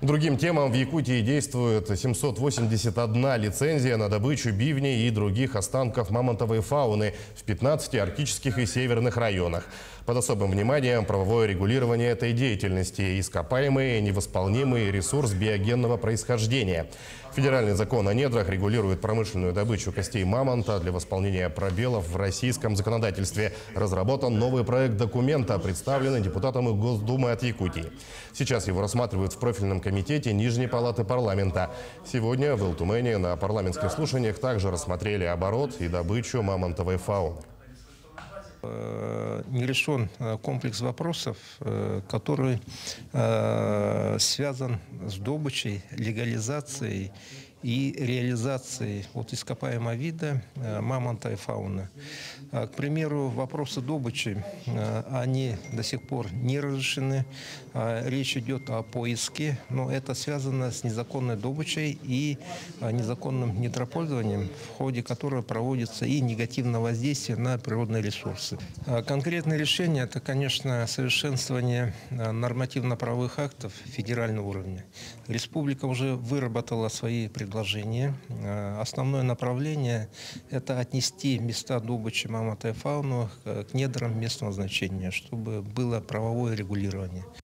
Другим темам в Якутии действует 781 лицензия на добычу бивней и других останков мамонтовой фауны в 15 арктических и северных районах. Под особым вниманием правовое регулирование этой деятельности, ископаемый невосполнимый ресурс биогенного происхождения. Федеральный закон о недрах регулирует промышленную добычу костей мамонта. Для восполнения пробелов в российском законодательстве разработан новый проект документа, представленный депутатом Госдумы от Якутии. Сейчас его рассматривают в профильном комитете Нижней палаты парламента. Сегодня в Элтумене на парламентских слушаниях также рассмотрели оборот и добычу мамонтовой фауны. Не решен комплекс вопросов, который связан с добычей, легализацией и реализацией ископаемого вида мамонта и фауны. К примеру, вопросы добычи, они до сих пор не разрешены. Речь идет о поиске, но это связано с незаконной добычей и незаконным недропользованием, в ходе которого проводится и негативное воздействие на природные ресурсы. Конкретное решение – это, конечно, совершенствование нормативно-правовых актов федерального уровня. Республика уже выработала свои предложения. Основное направление – это отнести места добычи мамонта и фауны к недрам местного значения, чтобы было правовое регулирование.